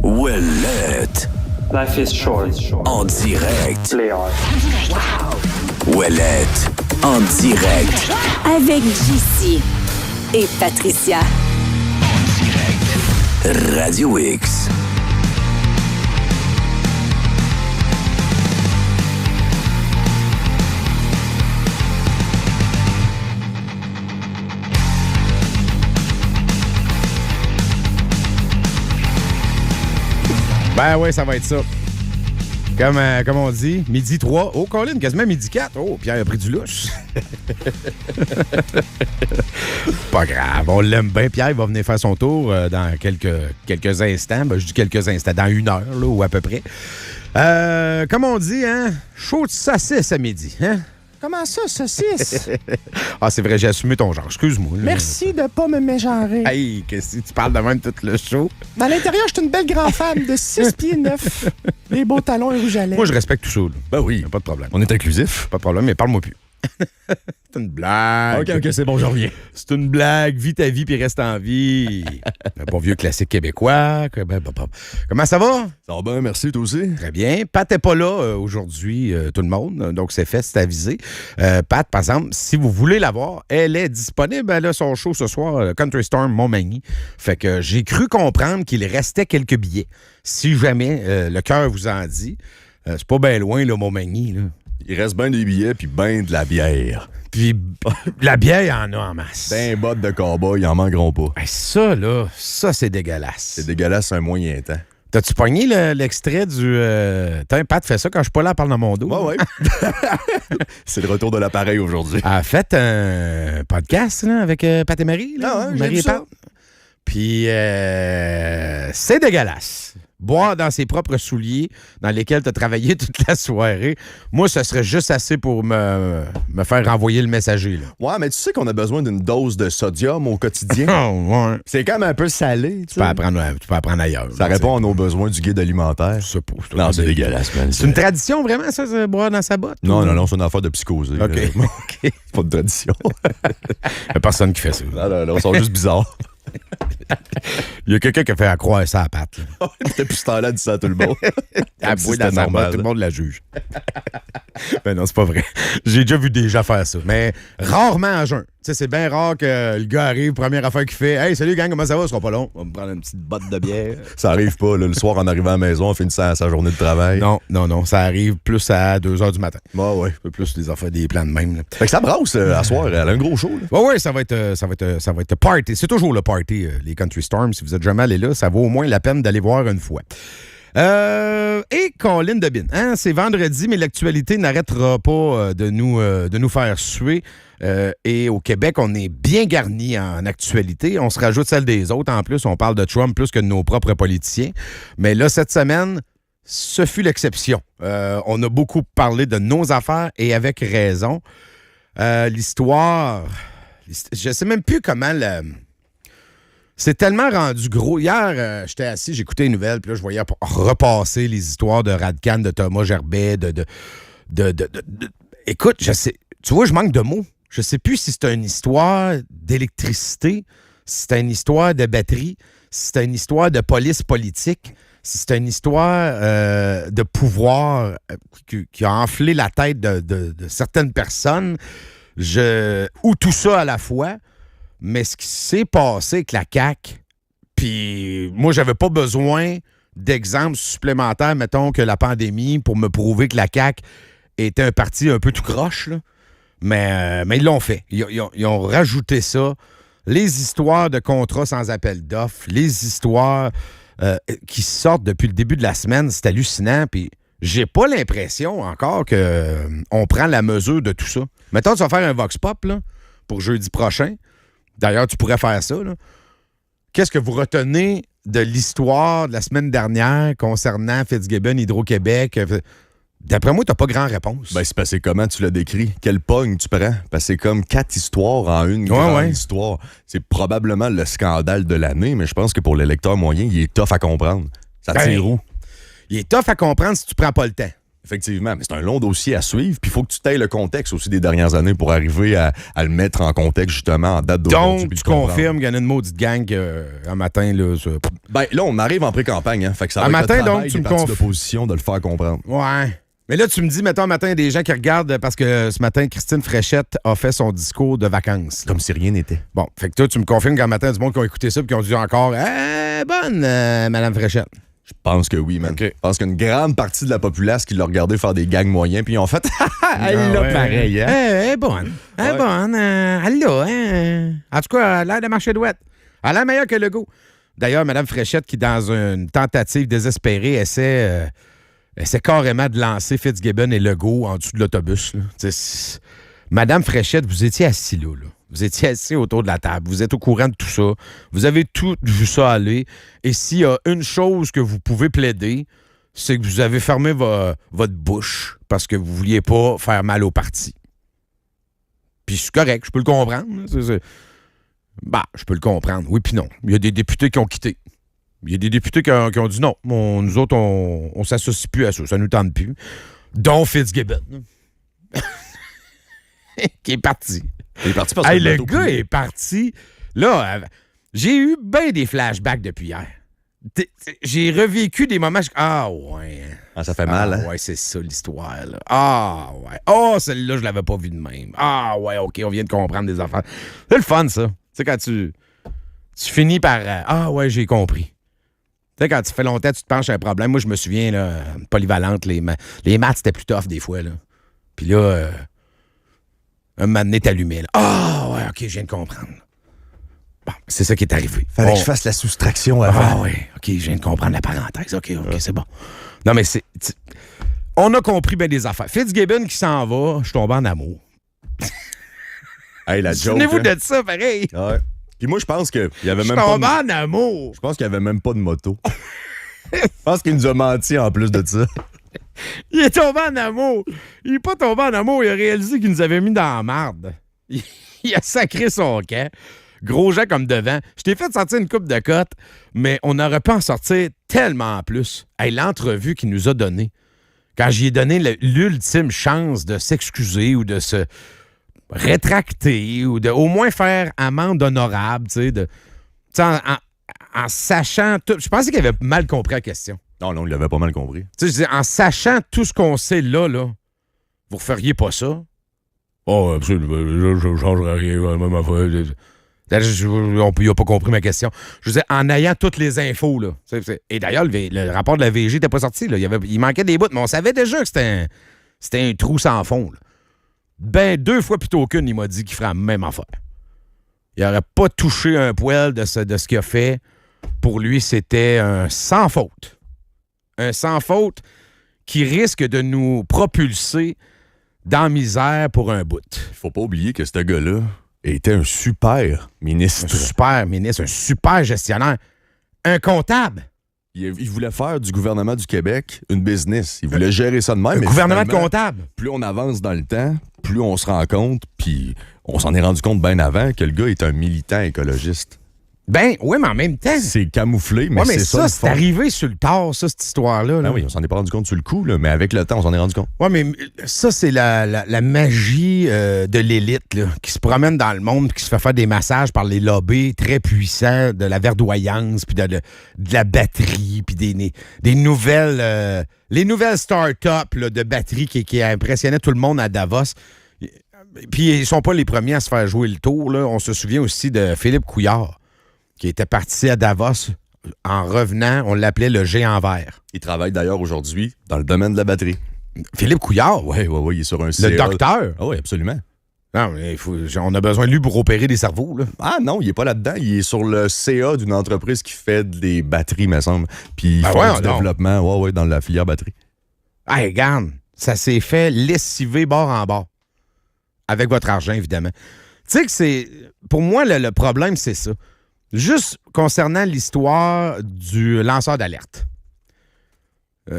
Ouellette. Life is short. En direct. Play hard. Ouellette. En direct. Avec JC et Patricia. Radio X. Ben oui, ça va être ça. Comme on dit, midi 3. Oh, Colin, quasiment midi 4. Oh, Pierre a pris du louche. Pas grave, on l'aime bien. Pierre va venir faire son tour dans quelques instants. Ben, je dis quelques instants, dans 1 heure, là, ou à peu près. Comme on dit, hein, chaud de saucisse à midi. Hein? Comment ça, saucisse? Ah, c'est vrai, j'ai assumé ton genre. Excuse-moi. Merci de pas me mégenrer. Hey, qu'est-ce que tu parles de même tout le show? Dans l'intérieur, je suis une belle grande femme de 6 pieds 9. Les beaux talons et rouge à lèvres. Moi, je respecte tout ça. Là. Ben oui. Pas de problème. On est inclusif. Pas de problème, mais parle-moi plus. C'est une blague. OK, c'est bon, je reviens. C'est une blague. Vis ta vie puis reste en vie. Un bon vieux classique québécois. Comment ça va? Ça va bien, merci, toi aussi. Très bien. Pat n'est pas là aujourd'hui, tout le monde. Donc, c'est fait, c'est avisé. Pat, par exemple, si vous voulez la voir, elle est disponible. Elle a son show ce soir, Country Storm Montmagny. Fait que j'ai cru comprendre qu'il restait quelques billets. Si jamais le cœur vous en dit. C'est pas bien loin, le Montmagny, là. Il reste bien des billets puis bien de la bière. Puis la bière, il y en a en masse. Ben bottes de cowboy, ils en manqueront pas. Hey, ça, là, ça, c'est dégueulasse. C'est dégueulasse un moyen temps. T'as-tu pogné l'extrait du... Tiens, Pat fait ça quand je suis pas là, elle parle dans mon dos. Ouais. C'est le retour de l'appareil aujourd'hui. Elle a fait un podcast là, avec Pat et Marie. Là, Ah ouais, j'ai Marie vu et Pat. Puis c'est dégueulasse. Boire dans ses propres souliers dans lesquels tu as travaillé toute la soirée, moi, ce serait juste assez pour me faire renvoyer le messager. Là. Ouais, mais tu sais qu'on a besoin d'une dose de sodium au quotidien. Ouais. C'est quand même un peu salé. Tu peux apprendre ailleurs. Ça répond à nos bezyens du guide alimentaire. Non, c'est dégueulasse, man. C'est une tradition, vraiment, ça, de boire dans sa botte? Non, c'est une affaire de psychosé. OK. C'est pas de tradition. Il n'y a personne qui fait ça. Non, ils sont juste bizarres. Il y a quelqu'un qui a fait à croire ça à Pat. Depuis ce temps-là, dit ça à tout le monde. Elle bouille dans sa botte, tout le monde la juge. Ben non, c'est pas vrai. J'ai déjà vu des gens faire ça, mais rarement à jeun. Tu sais, c'est bien rare que le gars arrive, première affaire qu'il fait. Hey, salut gang, comment ça va? Ce sera pas long. On va me prendre une petite botte de bière. Ça arrive pas, là, le soir en arrivant à la maison, en finissant sa journée de travail. Non, ça arrive plus à 2 h du matin. Ouais. Un peu plus des affaires, des plans de même. Là. Fait que ça brasse à soir, elle a un gros show. Là. Ouais, ça va être party. C'est toujours le party, les Country Storm. Si vous êtes jamais allé là, ça vaut au moins la peine d'aller voir une fois. Et Colin Debine, hein, c'est vendredi, mais l'actualité n'arrêtera pas de nous faire suer. Et au Québec, on est bien garni en actualité. On se rajoute celle des autres. En plus, on parle de Trump plus que de nos propres politiciens. Mais là, cette semaine, ce fut l'exception. On a beaucoup parlé de nos affaires et avec raison. L'histoire, je sais même plus comment c'est tellement rendu gros. Hier, j'étais assis, j'écoutais les nouvelles, puis là, je voyais repasser les histoires de Radcan, de Thomas Gerbet, Écoute, je sais, tu vois, je manque de mots. Je sais plus si c'est une histoire d'électricité, si c'est une histoire de batterie, si c'est une histoire de police politique, si c'est une histoire de pouvoir qui a enflé la tête de certaines personnes, ou tout ça à la fois. Mais ce qui s'est passé avec la CAQ, puis moi, j'avais pas besoin d'exemples supplémentaires, mettons, que la pandémie pour me prouver que la CAQ était un parti un peu tout croche, là. Mais ils l'ont fait. Ils ont rajouté ça. Les histoires de contrats sans appel d'offres, les histoires qui sortent depuis le début de la semaine, c'est hallucinant. Puis j'ai pas l'impression encore qu'on prend la mesure de tout ça. Mettons, tu vas faire un Vox Pop là, pour jeudi prochain. D'ailleurs, tu pourrais faire ça. Là. Qu'est-ce que vous retenez de l'histoire de la semaine dernière concernant Fitzgibbon, Hydro-Québec? D'après moi, t'as pas grand réponse. Ben, c'est passé comment tu l'as décrit? Quelle pogne tu prends? Parce que c'est comme 4 histoires en une grande histoire. C'est probablement le scandale de l'année, mais je pense que pour le lecteur moyen, il est tough à comprendre. Ça tire où? Il est tough à comprendre si tu prends pas le temps. Effectivement, mais c'est un long dossier à suivre. Puis il faut que tu tailles le contexte aussi des dernières années pour arriver à le mettre en contexte, justement, en date d'aujourd'hui. Donc, tu confirmes qu'il y en a une maudite gang un matin. Là, Ben, là, on arrive en pré-campagne. Hein, fait que ça va un être matin, le travail donc, tu des me partis d'opposition de le faire comprendre. Ouais. Mais là, tu me dis, mettons, un matin, il y a des gens qui regardent parce que ce matin, Christine Fréchette a fait son discours de vacances. Comme si rien n'était. Bon, fait que toi, tu me confirmes qu'un matin, il y a du monde qui ont écouté ça et qui ont dit encore bonne, Madame Fréchette. Je pense que oui, man. Okay. Je pense qu'une grande partie de la populace qui l'a regardé faire des gags moyens, puis ils ont fait elle l'a pareil, hein? Elle est bonne. Elle est bonne. Elle l'a, hein? En tout cas, elle a l'air de marcher douette. Elle a l'air meilleure que Legault. D'ailleurs, Mme Fréchette, qui, dans une tentative désespérée, essaie carrément de lancer Fitzgibbon et Legault en dessous de l'autobus. Madame Fréchette, vous étiez assis là. Vous étiez assis autour de la table. Vous êtes au courant de tout ça. Vous avez tout vu ça aller. Et s'il y a une chose que vous pouvez plaider, c'est que vous avez fermé votre bouche parce que vous ne vouliez pas faire mal au parti. Puis c'est correct, je peux le comprendre. Je peux le comprendre. Oui, puis non. Il y a des députés qui ont quitté. Il y a des députés qui ont dit non. Nous autres, on s'associe plus à ça. Ça nous tente plus. Dont Fitzgibbon. Qui est parti. Il est parti parce que le gars est parti. Là, j'ai eu bien des flashbacks depuis hier. J'ai revécu des moments. Ah ouais. Ah, ça fait mal, hein? Ouais, c'est ça l'histoire. Là. Ah ouais. Oh, celle-là, je l'avais pas vue de même. Ah ouais, OK, on vient de comprendre des affaires. C'est le fun, ça. Tu sais, quand tu finis par ah ouais, j'ai compris. Tu sais, quand tu fais longtemps, tu te penches à un problème. Moi, je me souviens, là, polyvalente, les maths, c'était plus tough des fois. Là. Puis là, un moment donné, t'allumais. Ah ouais, OK, je viens de comprendre. Bon, c'est ça qui est arrivé. Fallait que je fasse la soustraction avant. Ah oui, OK, je viens de comprendre la parenthèse. OK, c'est bon. Non, mais on a compris bien des affaires. Fitzgibbon qui s'en va, je suis tombé en amour. Hey, la joke. Souvenez-vous de ça, pareil. Ouais. Puis moi, je pense qu'il y avait Je même suis pas. tombé en amour. Je pense qu'il y avait même pas de moto. Je pense qu'il nous a menti en plus de ça. Il est tombé en amour. Il n'est pas tombé en amour. Il a réalisé qu'il nous avait mis dans la marde. Il a sacré son camp. Gros Jean comme devant. Je t'ai fait sortir une coupe de cote, mais on aurait pu en sortir tellement plus. Hey, l'entrevue qu'il nous a donnée, quand j'y ai donné l'ultime chance de s'excuser ou de se rétracter ou de au moins faire amende honorable, tu sais, en sachant tout. Je pensais qu'il avait mal compris la question. Non, il l'avait pas mal compris. Tu sais, en sachant tout ce qu'on sait là, vous feriez pas ça? Oh, absolument, je ne changerais rien, même affaire. Il n'a pas compris ma question. Je veux dire, en ayant toutes les infos, là. Et d'ailleurs, le rapport de la VG n'était pas sorti, là. Il manquait des bouts, mais on savait déjà que c'était un trou sans fond, là. Ben, 2 fois plutôt qu'une, il m'a dit qu'il ferait la même affaire. Il n'aurait pas touché un poil de ce qu'il a fait. Pour lui, c'était un sans faute. Un sans faute qui risque de nous propulser dans la misère pour un bout. Il faut pas oublier que ce gars-là était un super ministre. Un super ministre, un super gestionnaire. Un comptable. Il voulait faire du gouvernement du Québec une business. Il voulait gérer ça de même. Un gouvernement de comptable. Plus on avance dans le temps, plus on se rend compte, puis on s'en est rendu compte bien avant que le gars est un militant écologiste. Ben, oui, mais en même temps. C'est camouflé, mais c'est ça. C'est arrivé sur le tard, ça, cette histoire-là. Là. Ah oui, on s'en est pas rendu compte sur le coup, là, mais avec le temps, on s'en est rendu compte. Oui, mais ça, c'est la magie de l'élite, là, qui se promène dans le monde, qui se fait faire des massages par les lobbies très puissants de la verdoyance, puis de la batterie, puis des nouvelles. Les nouvelles start-up là, de batterie qui impressionnaient tout le monde à Davos. Puis ils sont pas les premiers à se faire jouer le tour. Là. On se souvient aussi de Philippe Couillard, qui était parti à Davos. En revenant, on l'appelait le géant vert. Il travaille d'ailleurs aujourd'hui dans le domaine de la batterie. Philippe Couillard? Oui, il est sur un CA. Le docteur? Ah oui, absolument. Non, mais on a besoin de lui pour opérer des cerveaux, là. Ah non, il est pas là-dedans. Il est sur le CA d'une entreprise qui fait des batteries, me semble. Puis il fait du développement dans la filière batterie. Ah, regarde, ça s'est fait lessiver bord en bord. Avec votre argent, évidemment. Tu sais que c'est... Pour moi, le problème, c'est ça. Juste concernant l'histoire du lanceur d'alerte.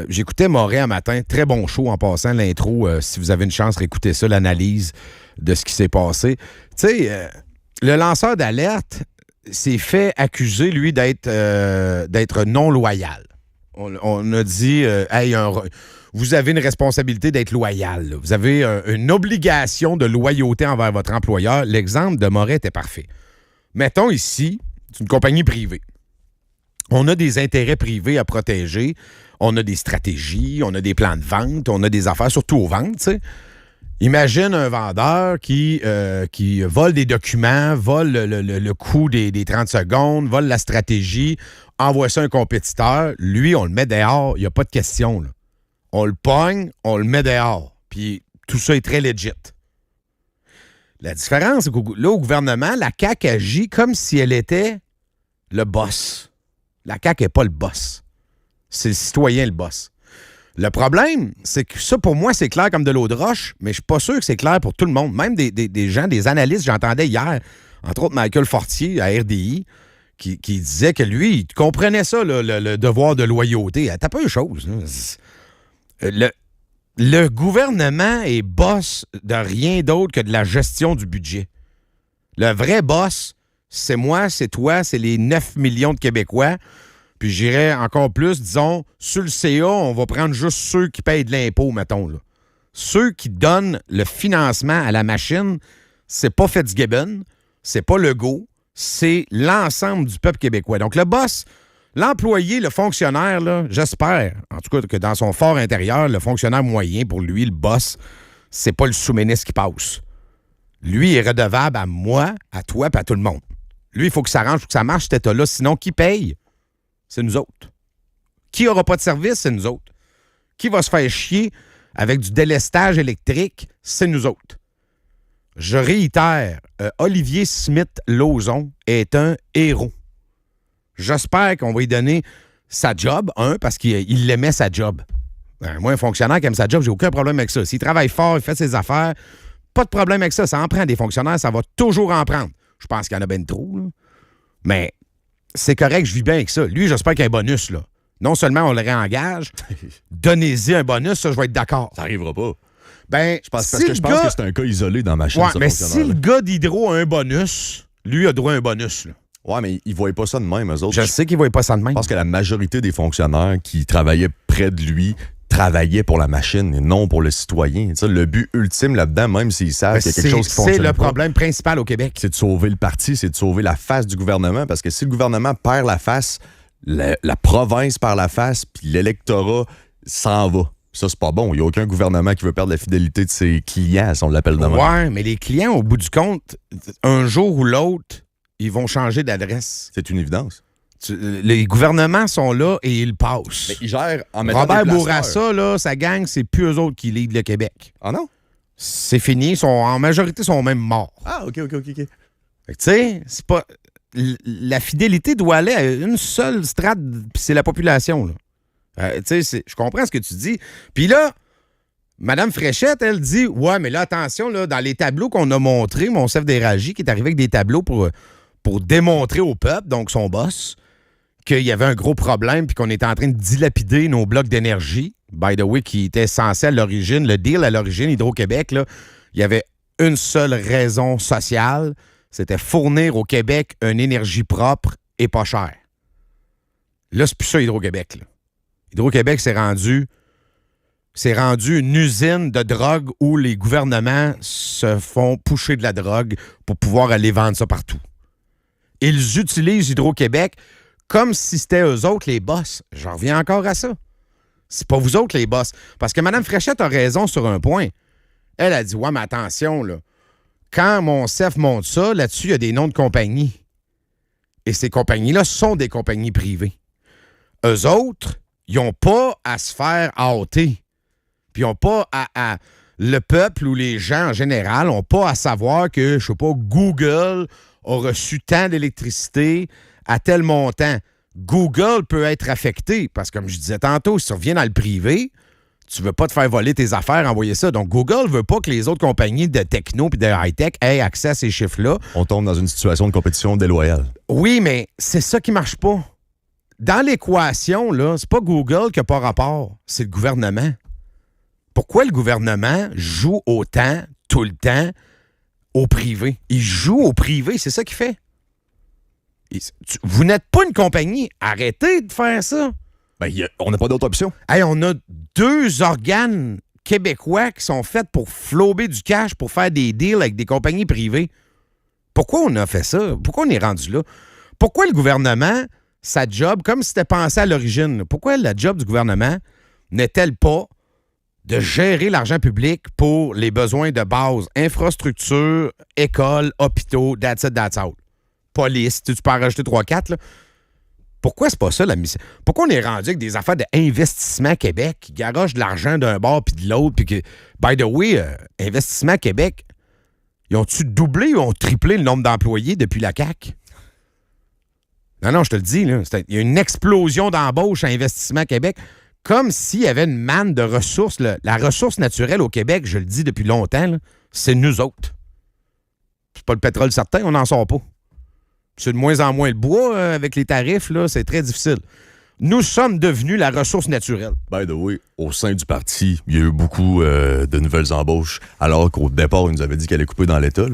J'écoutais Moret un matin, très bon show en passant, l'intro, si vous avez une chance, réécoutez ça, l'analyse de ce qui s'est passé. Tu sais, le lanceur d'alerte s'est fait accuser, lui, d'être non loyal. On a dit, hey, vous avez une responsabilité d'être loyal. Là. Vous avez une obligation de loyauté envers votre employeur. L'exemple de Moret était parfait. Mettons ici, c'est une compagnie privée. On a des intérêts privés à protéger. On a des stratégies, on a des plans de vente, on a des affaires, surtout aux ventes, tu sais. Imagine un vendeur qui vole des documents, vole le coût des 30 secondes, vole la stratégie, envoie ça à un compétiteur. Lui, on le met dehors, il n'y a pas de question. Là. On le pogne, on le met dehors. Puis tout ça est très legit. La différence, c'est qu'au gouvernement, la CAQ agit comme si elle était le boss. La CAQ n'est pas le boss. C'est le citoyen le boss. Le problème, c'est que ça, pour moi, c'est clair comme de l'eau de roche, mais je suis pas sûr que c'est clair pour tout le monde. Même des gens, des analystes, j'entendais hier, entre autres Michael Fortier à RDI, qui disait que lui, il comprenait ça, le devoir de loyauté. T'as pas une chose. Le gouvernement est boss de rien d'autre que de la gestion du budget. Le vrai boss, c'est moi, c'est toi, c'est les 9 millions de Québécois. Puis j'irais encore plus, disons, sur le CA, on va prendre juste ceux qui payent de l'impôt, mettons. Là. Ceux qui donnent le financement à la machine, c'est pas Fitzgibbon, c'est pas Legault, c'est l'ensemble du peuple québécois. Donc le boss, l'employé, le fonctionnaire, là, j'espère, en tout cas que dans son fort intérieur, le fonctionnaire moyen, pour lui, le boss, c'est pas le sous-ministre qui passe. Lui est redevable à moi, à toi, puis à tout le monde. Lui, il faut que ça arrange, faut que ça marche, cet état-là. Sinon, qui paye? C'est nous autres. Qui n'aura pas de service? C'est nous autres. Qui va se faire chier avec du délestage électrique? C'est nous autres. Je réitère, Olivier Smith-Lauzon est un héros. J'espère qu'on va lui donner sa job, parce qu'il l'aimait sa job. Moi, un fonctionnaire qui aime sa job, j'ai aucun problème avec ça. S'il travaille fort, il fait ses affaires, pas de problème avec ça. Ça en prend des fonctionnaires, ça va toujours en prendre. Je pense qu'il y en a bien trop, là. Mais c'est correct, je vis bien avec ça. Lui, j'espère qu'il y a un bonus, là. Non seulement on le réengage, donnez-y un bonus, ça, je vais être d'accord. Ça n'arrivera pas. Ben, parce que je pense que c'est un cas isolé dans ma chaîne, ouais, mais si le gars d'Hydro a un bonus, lui a droit à un bonus, là. Ouais, mais ils ne voyaient pas ça de même, eux autres. Je sais qu'ils ne voyaient pas ça de même. Je pense que la majorité des fonctionnaires qui travaillaient près de lui travaillaient pour la machine et non pour le citoyen. T'sais, le but ultime là-dedans, même s'ils savent qu'il y a quelque chose qui fonctionne pas. C'est le pas, problème principal au Québec. C'est de sauver le parti, c'est de sauver la face du gouvernement. Parce que si le gouvernement perd la face, la province perd la face, puis l'électorat s'en va. Ça, c'est pas bon. Il n'y a aucun gouvernement qui veut perdre la fidélité de ses clients, si on l'appelle de même. Ouais, mais les clients, au bout du compte, un jour ou l'autre, ils vont changer d'adresse. C'est une évidence. Les gouvernements sont là et ils passent. Mais ils gèrent en mettant Robert des Bourassa, là, sa gang, c'est plus eux autres qui lead le Québec. Ah non? C'est fini. En majorité, ils sont même morts. Ah, OK. Tu sais, c'est pas... La fidélité doit aller à une seule strate, puis c'est la population, là. Tu sais, je comprends ce que tu dis. Puis là, Mme Fréchette, elle dit, ouais, mais là, attention, là, dans les tableaux qu'on a montrés, mon chef d'éragie qui est arrivé avec des tableaux pour démontrer au peuple, donc son boss, qu'il y avait un gros problème puis qu'on était en train de dilapider nos blocs d'énergie. By the way, qui était censé à l'origine, le deal à l'origine, Hydro-Québec, là, il y avait une seule raison sociale, c'était fournir au Québec une énergie propre et pas chère. Là, c'est plus ça, Hydro-Québec, là. Hydro-Québec s'est rendu une usine de drogue où les gouvernements se font pusher de la drogue pour pouvoir aller vendre ça partout. Ils utilisent Hydro-Québec comme si c'était eux autres les boss. J'en reviens encore à ça. C'est pas vous autres les boss. Parce que Mme Fréchette a raison sur un point. Elle a dit, ouais, mais attention, là. Quand mon chef monte ça, là-dessus, il y a des noms de compagnies. Et ces compagnies-là sont des compagnies privées. Eux autres, ils n'ont pas à se faire hâter. Puis ils n'ont pas à... Le peuple ou les gens en général n'ont pas à savoir que, je sais pas, Google a reçu tant d'électricité à tel montant. Google peut être affecté parce que, comme je disais tantôt, si tu reviens dans le privé, tu veux pas te faire voler tes affaires, envoyer ça. Donc, Google veut pas que les autres compagnies de techno et de high-tech aient accès à ces chiffres-là. On tombe dans une situation de compétition déloyale. Oui, mais c'est ça qui marche pas. Dans l'équation, là, c'est pas Google qui n'a pas rapport, c'est le gouvernement. Pourquoi le gouvernement joue autant, tout le temps, au privé? Il joue au privé, c'est ça qu'il fait. Vous n'êtes pas une compagnie. Arrêtez de faire ça. Ben, on n'a pas d'autre option. Hey, on a 2 organes québécois qui sont faits pour flouber du cash, pour faire des deals avec des compagnies privées. Pourquoi on a fait ça? Pourquoi on est rendu là? Pourquoi le gouvernement, sa job, comme c'était pensé à l'origine, pourquoi la job du gouvernement n'est-elle pas de gérer l'argent public pour les besoins de base, infrastructure, écoles, hôpitaux, that's it, that's out. Police, tu peux en rajouter 3-4, là. Pourquoi c'est pas ça la mission? Pourquoi on est rendu avec des affaires d'Investissement Québec qui garochent de l'argent d'un bord puis de l'autre, puis que, by the way, Investissement Québec, ils ont-tu doublé ou ont triplé le nombre d'employés depuis la CAQ? Non, je te le dis, là, il y a une explosion d'embauche à Investissement Québec, comme s'il y avait une manne de ressources. La ressource naturelle au Québec, je le dis depuis longtemps, là, c'est nous autres. C'est pas le pétrole certain, on n'en sort pas. C'est de moins en moins le bois avec les tarifs, là, c'est très difficile. Nous sommes devenus la ressource naturelle. By the way, au sein du parti, il y a eu beaucoup de nouvelles embauches, alors qu'au départ, ils nous avaient dit qu'elle allait couper dans l'État.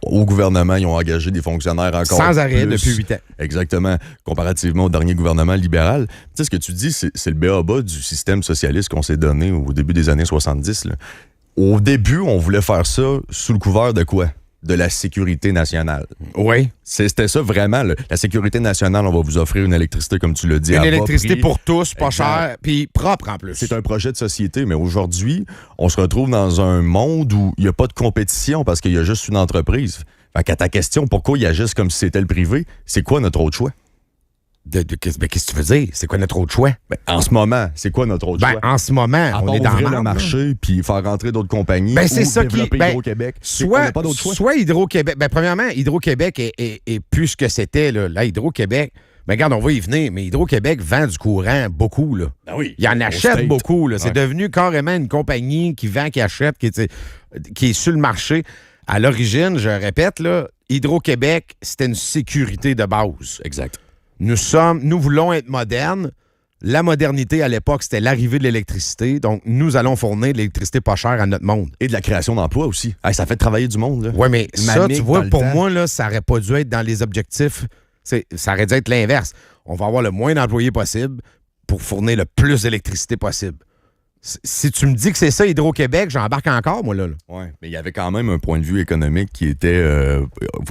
Au gouvernement, ils ont engagé des fonctionnaires encore sans arrêt plus. Depuis 8 ans. Exactement, comparativement au dernier gouvernement libéral. Tu sais, ce que tu dis, c'est le b.a.-ba du système socialiste qu'on s'est donné au début des années 70. Là. Au début, on voulait faire ça sous le couvert de quoi? De la sécurité nationale. Oui. C'était ça vraiment. La sécurité nationale, on va vous offrir une électricité, comme tu l'as dit, une à bas électricité prix. pour tous, pas cher, puis propre en plus. C'est un projet de société, mais aujourd'hui, on se retrouve dans un monde où il n'y a pas de compétition parce qu'il y a juste une entreprise. Fait qu'à ta question, pourquoi il agissent comme si c'était le privé, c'est quoi notre autre choix? Qu'est-ce que tu veux dire? C'est quoi notre autre choix? Ben, en ce moment, c'est quoi notre autre choix? En ce moment, on est dans ouvrir le le marché puis faire rentrer d'autres compagnies c'est ou ça développer Hydro-Québec. On n'a pas d'autre choix. Soit Hydro-Québec. Premièrement, Hydro-Québec est plus ce que c'était. Là, Hydro-Québec, regarde, on va y venir, mais Hydro-Québec vend du courant beaucoup. Là. Ben oui, il en achète beaucoup. Là. Ouais. C'est devenu carrément une compagnie qui vend, qui achète, qui est sur le marché. À l'origine, je répète, là, Hydro-Québec, c'était une sécurité de base. Exact. Nous voulons être modernes. La modernité, à l'époque, c'était l'arrivée de l'électricité. Donc, nous allons fournir de l'électricité pas chère à notre monde. Et de la création d'emplois aussi. Hey, ça fait travailler du monde. Oui, mais ça, tu vois, pour moi, là, ça n'aurait pas dû être dans les objectifs. Ça aurait dû être l'inverse. On va avoir le moins d'employés possible pour fournir le plus d'électricité possible. Si tu me dis que c'est ça, Hydro-Québec, j'embarque encore, moi, là. Oui, mais il y avait quand même un point de vue économique qui était...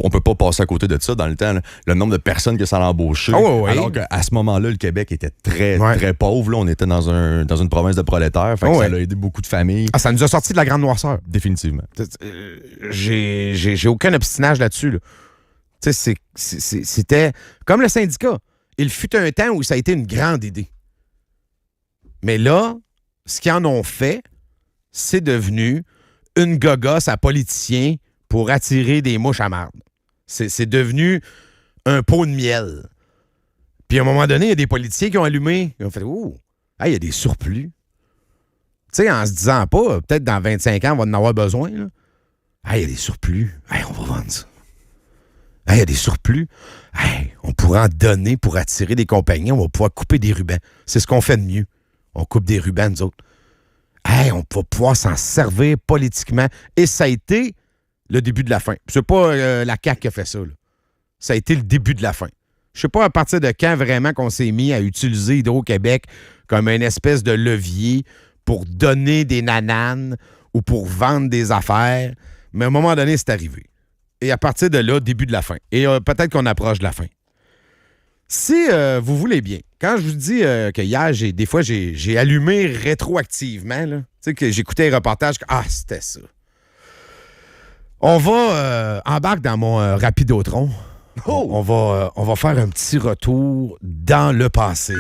on peut pas passer à côté de ça dans le temps. Là. Le nombre de personnes que ça a embauché. Alors qu'à ce moment-là, le Québec était très, très pauvre. Là. On était dans une province de prolétaires. Fait que ça a aidé beaucoup de familles. Ça nous a sorti de la grande noirceur. Définitivement. J'ai aucun obstinage là-dessus. Là. C'était comme le syndicat. Il fut un temps où ça a été une grande idée. Mais là... Ce qu'ils en ont fait, c'est devenu une gogosse à politiciens pour attirer des mouches à marde. C'est devenu un pot de miel. Puis à un moment donné, il y a des politiciens qui ont allumé. Ils ont fait « Oh, il y a des surplus. » Tu sais, en se disant pas, peut-être dans 25 ans, on va en avoir besoin. Il y a des surplus. On va vendre ça. Il y a des surplus. On pourra en donner pour attirer des compagnies. On va pouvoir couper des rubans. C'est ce qu'on fait de mieux. On coupe des rubans, nous autres. On va pouvoir s'en servir politiquement. Et ça a été le début de la fin. C'est pas la CAQ qui a fait ça. Là. Ça a été le début de la fin. Je sais pas à partir de quand vraiment qu'on s'est mis à utiliser Hydro-Québec comme une espèce de levier pour donner des nananes ou pour vendre des affaires. Mais à un moment donné, c'est arrivé. Et à partir de là, début de la fin. Et peut-être qu'on approche de la fin. Si vous voulez bien, quand je vous dis que hier, des fois, j'ai allumé rétroactivement, tu sais, que j'écoutais les reportages, c'était ça. On va embarquer dans mon Rapidotron. Oh! On va faire un petit retour dans le passé.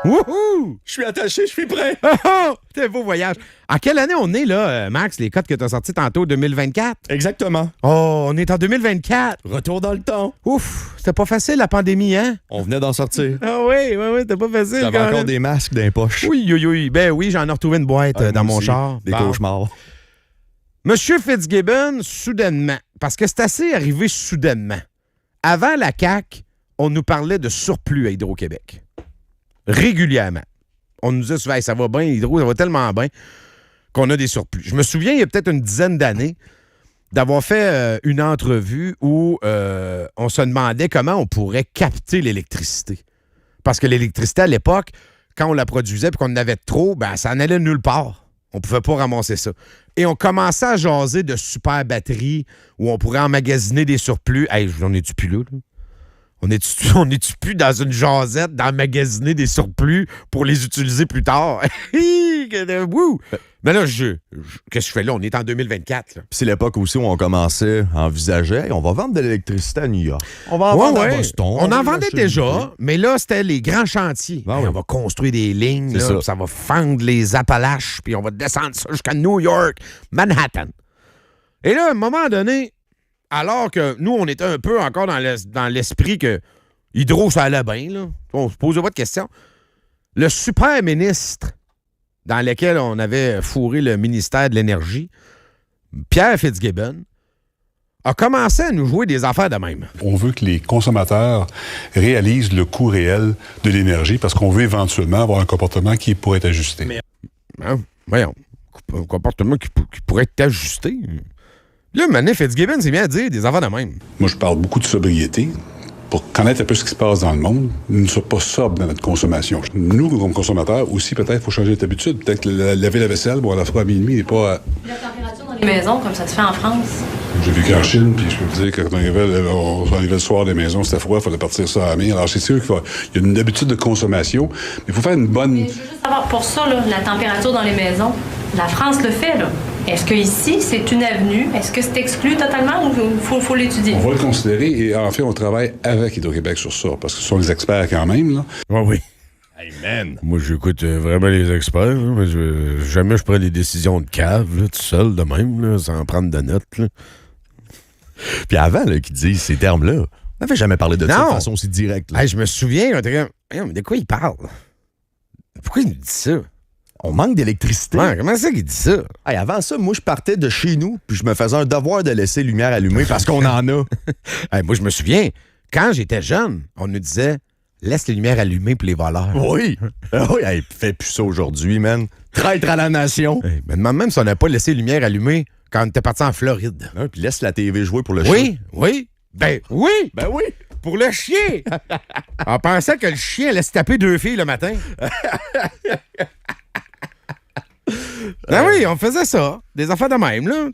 Wouhou! Je suis attaché, je suis prêt. T'es beau voyage. En quelle année on est, là, Max, les codes que tu as sortis tantôt, 2024? Exactement. Oh, on est en 2024. Retour dans le temps. Ouf, c'était pas facile, la pandémie, hein? On venait d'en sortir. Ah oui, c'était pas facile. J'avais encore des masques dans les poches. Oui. Ben oui, j'en ai retrouvé une boîte dans mon char. Des cauchemars. Monsieur Fitzgibbon, soudainement, parce que c'est assez arrivé soudainement. Avant la CAQ, on nous parlait de surplus à Hydro-Québec. Régulièrement. On nous disait souvent, ça va bien, Hydro, ça va tellement bien qu'on a des surplus. Je me souviens, il y a peut-être une dizaine d'années, d'avoir fait une entrevue où on se demandait comment on pourrait capter l'électricité. Parce que l'électricité, à l'époque, quand on la produisait et qu'on en avait trop, ben, ça n'allait nulle part. On ne pouvait pas ramasser ça. Et on commençait à jaser de super batteries où on pourrait emmagasiner des surplus. Hey, j'en ai-tu plus là? On est-tu plus dans une jasette d'emmagasiner des surplus pour les utiliser plus tard? Wouh! Mais là, qu'est-ce que je fais là? On est en 2024. Là. Puis c'est l'époque aussi où on commençait à envisager, hey, on va vendre de l'électricité à New York. On va en vendre à Boston. On en vendait déjà, mais là, c'était les grands chantiers. Ah oui. On va construire des lignes, là, ça va fendre les Appalaches, puis on va descendre ça jusqu'à New York, Manhattan. Et là, à un moment donné, alors que nous, on était un peu encore dans l'esprit que Hydro, ça allait bien, là. On se posait pas de questions. Le super ministre dans lequel on avait fourré le ministère de l'Énergie, Pierre Fitzgibbon, a commencé à nous jouer des affaires de même. On veut que les consommateurs réalisent le coût réel de l'énergie parce qu'on veut éventuellement avoir un comportement qui pourrait être ajusté. Voyons, un comportement qui pourrait être ajusté. Là, maintenant, Fitzgibbon s'est mis à dire des affaires de même. Moi, je parle beaucoup de sobriété. Pour connaître un peu ce qui se passe dans le monde, nous ne sommes pas sobres dans notre consommation. Nous, comme consommateurs, aussi, peut-être, il faut changer d'habitude. Peut-être que laver la vaisselle, bon, à la fois à minuit, n'est pas... La température dans les maisons, comme ça se fait en France. J'ai vécu en Chine, puis je peux vous dire que quand on arrivait le soir des maisons, c'était froid, il fallait partir ça à la main. Alors, c'est sûr qu'il y a une habitude de consommation, mais il faut faire une bonne... Mais je veux juste savoir, pour ça, là, la température dans les maisons, la France le fait, là. Est-ce que ici, c'est une avenue? Est-ce que c'est exclu totalement ou il faut l'étudier? On va le considérer et en fait, on travaille avec Hydro-Québec sur ça, parce que ce sont les experts quand même, là. Oui. Hey man! Moi, j'écoute vraiment les experts, là, mais jamais je prends des décisions de cave, là, tout seul, de même, là, sans prendre de notes, là. Puis avant qu'ils disent ces termes-là, on n'avait jamais parlé de ça de façon aussi directe. Hey, je me souviens, on était comme, mais de quoi il parle? Pourquoi il nous dit ça? On manque d'électricité. Ouais, comment c'est qu'il dit ça? Hey, avant ça, moi, je partais de chez nous, puis je me faisais un devoir de laisser lumière allumée parce qu'on en a. Hey, moi, je me souviens, quand j'étais jeune, on nous disait laisse les lumières allumées pour les voleurs. Oui. Oui, hey, fais plus ça aujourd'hui, man. Traître à la nation. Hey, mais même si on n'a pas laissé les lumières allumées quand on était parti en Floride. Hein, puis laisse la TV jouer pour le chien. Oui. Ben oui. Ben oui. Pour le chien. On pensait que le chien allait se taper 2 filles le matin. Ben oui, on faisait ça. Des affaires de même, là.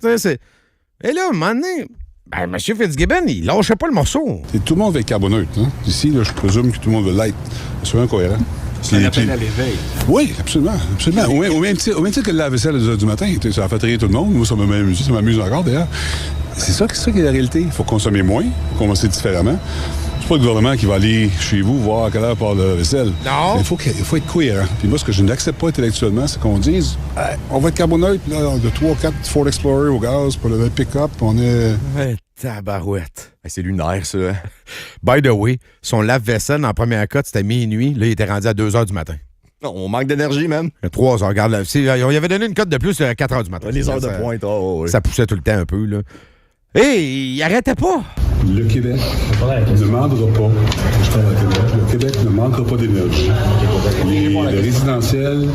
Et là, à un moment donné, M. Fitzgibbon, il lâchait pas le morceau. Et tout le monde veut être carboneutre. Hein? Ici, là, je présume que tout le monde veut l'être. Soyons cohérent. C'est un appel à l'éveil. Oui, absolument. Au même titre que le lave-vaisselle à 2 h du matin. Ça a fait rire tout le monde. Moi, ça m'amuse encore, d'ailleurs. C'est ça qui est la réalité. Il faut consommer moins, il faut consommer différemment. C'est pas le gouvernement qui va aller chez vous voir à quelle heure part le vaisselle. Non. Il faut être cohérent. Puis moi, ce que je n'accepte pas intellectuellement, c'est qu'on dise on va être carboneutre, puis là, de 3 ou 4 Ford Explorer au gaz pour le pick-up, on est... Ouais, tabarouette. Hey, c'est lunaire, ça. Hein? By the way, son lave-vaisselle, en première cote, c'était minuit. Là, il était rendu à 2 h du matin. Non, on manque d'énergie, man. 3 heures, regarde. On y avait donné une cote de plus à 4 h du matin. Les heures de pointe, oui. Ça poussait tout le temps un peu, là. Et il arrêtait pas. Le Québec ne manquera pas. Je parle à Québec. Le Québec ne manquera pas d'énergie. Les résidentiels,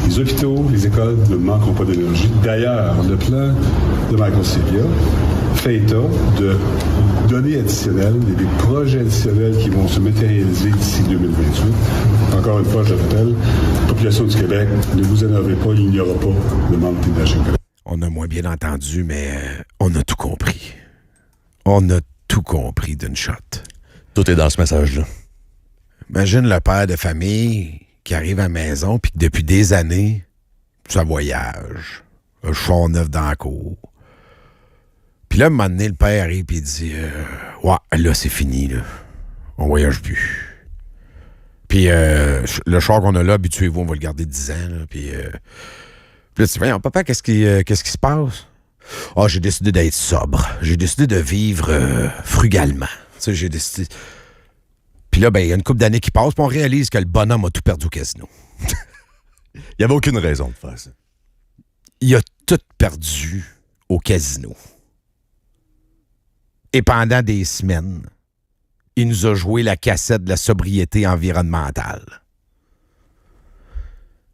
les hôpitaux, les écoles ne manqueront pas d'énergie. D'ailleurs, le plan de Michael Sylvia fait état de données additionnelles et des projets additionnels qui vont se matérialiser d'ici 2028. Encore une fois, je rappelle, population du Québec, ne vous énervez pas, il n'y aura pas de manque d'énergie. On a moins bien entendu, mais on a tout compris. On a tout compris d'une shot. Tout est dans ce message-là. Imagine le père de famille qui arrive à la maison puis que depuis des années, ça voyage. Un char neuf dans la cour. Puis là, à un moment donné, le père arrive et il dit ouais, là, c'est fini, là. On voyage plus. Puis le char qu'on a là, habituez-vous, on va le garder 10 ans, là. Puis là, tu dis, voyons, papa, qu'est-ce qui se passe? Ah, j'ai décidé d'être sobre. J'ai décidé de vivre frugalement. Tu sais, j'ai décidé... Puis là, il y a une couple d'années qui passent, puis on réalise que le bonhomme a tout perdu au casino. Il n'y avait aucune raison de faire ça. Il a tout perdu au casino. Et pendant des semaines, il nous a joué la cassette de la sobriété environnementale.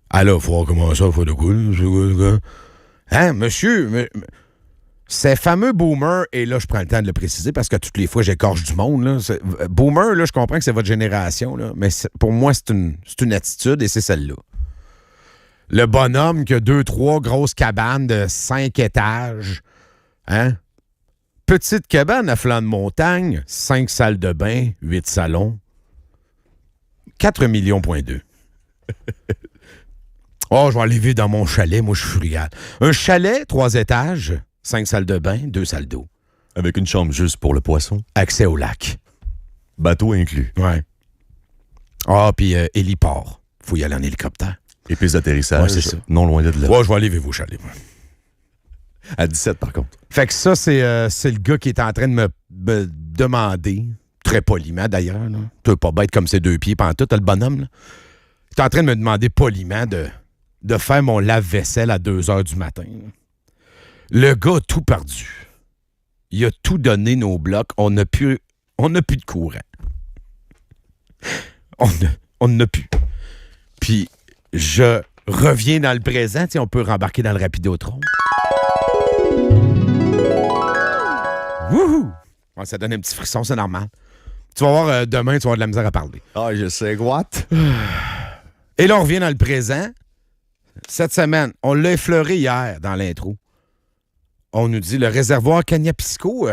Alors, il faut voir comment ça, il faut de cool. Hein, monsieur? Ces fameux boomers, et là, je prends le temps de le préciser parce que toutes les fois, j'écorche du monde. Là. Boomer, là, je comprends que c'est votre génération, là, mais pour moi, c'est une attitude et c'est celle-là. Le bonhomme qui a 2-3 grosses cabanes de 5 étages, hein? Petite cabane à flanc de montagne, 5 salles de bain, 8 salons, 4,2 millions. Oh, je vais aller vivre dans mon chalet, moi, je suis frugal. Un chalet, 3 étages, 5 salles de bain, 2 salles d'eau. Avec une chambre juste pour le poisson. Accès au lac. Bateau inclus. Ouais. Ah, puis héliport. Faut y aller en hélicoptère. Et piste d'atterrissage, Ouais, c'est ça. non loin de là. Ouais, je vais aller vivre au chalet, moi. À 17, par contre. Fait que ça, c'est le gars qui est en train de me demander, très poliment d'ailleurs, là. Tu veux pas bête comme ses 2 pieds pantoute, le bonhomme, là. Il est en train de me demander poliment de faire mon lave-vaisselle à 2 heures du matin, là. Le gars a tout perdu. Il a tout donné nos blocs. On n'a plus de courant. On n'a plus. Puis, je reviens dans le présent. T'sais, on peut rembarquer dans le Rapidotron. Wouhou! Ouais, ça donne un petit frisson, c'est normal. Tu vas voir, demain, tu vas avoir de la misère à parler. Ah, je sais, what? Et là, on revient dans le présent. Cette semaine, on l'a effleuré hier dans l'intro. On nous dit le réservoir Cagnapisco,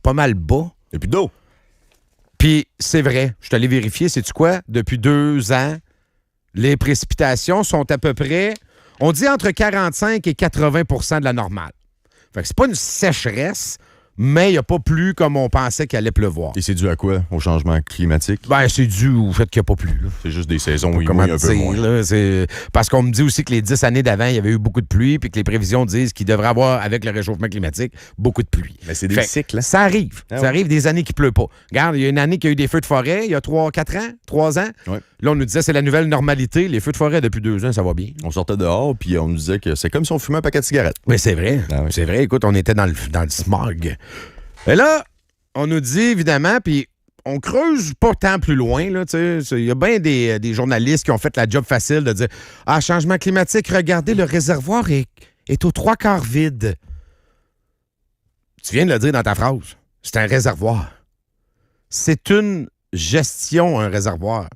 pas mal bas. Et puis d'eau. Puis c'est vrai, je suis allé vérifier, sais-tu quoi? Depuis 2 ans, les précipitations sont à peu près, on dit entre 45 et 80 % de la normale. Fait que c'est pas une sécheresse, mais il n'y a pas plu comme on pensait qu'il allait pleuvoir. Et c'est dû à quoi? Au changement climatique? Ben, c'est dû au fait qu'il n'y a pas plu, là. C'est juste des saisons où il Comment mouille un peu dire, moins. là, c'est... Parce qu'on me dit aussi que les 10 années d'avant, il y avait eu beaucoup de pluie, puis que les prévisions disent qu'il devrait avoir, avec le réchauffement climatique, beaucoup de pluie. Mais c'est des cycles, hein? Ça arrive. Ah ça ouais. arrive des années qui ne pleut pas. Regarde, il y a une année qu'il y a eu des feux de forêt, il y a 3-4 ans, 3 ans. Ouais. Là, on nous disait c'est la nouvelle normalité. Les feux de forêt, depuis 2 ans, ça va bien. On sortait dehors, puis on nous disait que c'est comme si on fumait un paquet de cigarettes. Mais c'est vrai. Ah oui. C'est vrai. Écoute, on était dans le smog. Et là, on nous dit, évidemment, puis on creuse pas tant plus loin, là, tu sais. Il y a bien des journalistes qui ont fait la job facile de dire « Ah, changement climatique, regardez, le réservoir est aux 3/4 vide. » Tu viens de le dire dans ta phrase. C'est un réservoir. C'est une gestion, un réservoir.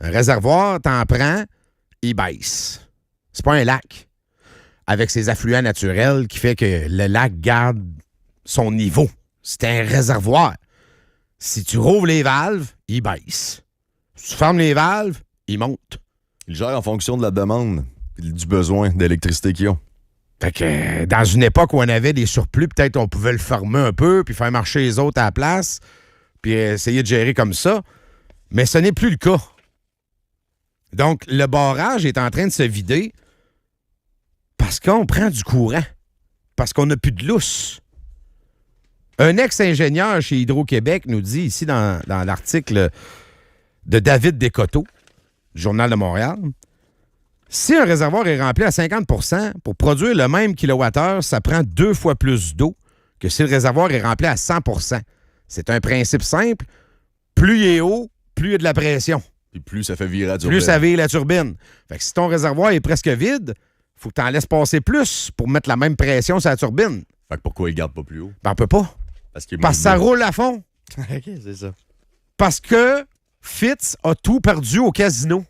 Un réservoir, t'en prends, il baisse. C'est pas un lac. Avec ses affluents naturels qui fait que le lac garde son niveau. C'est un réservoir. Si tu rouvres les valves, il baisse. Si tu fermes les valves, il monte. Ils gèrent en fonction de la demande et du besoin d'électricité qu'ils ont. Fait que dans une époque où on avait des surplus, peut-être on pouvait le fermer un peu, puis faire marcher les autres à la place, puis essayer de gérer comme ça. Mais ce n'est plus le cas. Donc, le barrage est en train de se vider parce qu'on prend du courant. Parce qu'on n'a plus de lousse. Un ex-ingénieur chez Hydro-Québec nous dit ici dans l'article de David Descoteaux, du Journal de Montréal, si un réservoir est rempli à 50 % pour produire le même kilowattheure, ça prend 2 fois plus d'eau que si le réservoir est rempli à 100 %. C'est un principe simple. Plus il est haut, plus il y a de la pression. Puis plus ça fait virer la turbine. Plus ça vire la turbine. Fait que si ton réservoir est presque vide, faut que tu en laisses passer plus pour mettre la même pression sur la turbine. Fait que pourquoi ils gardent pas plus haut? Ben, on peut pas. Parce que ça roule à fond. OK, c'est ça. Parce que Fitz a tout perdu au casino.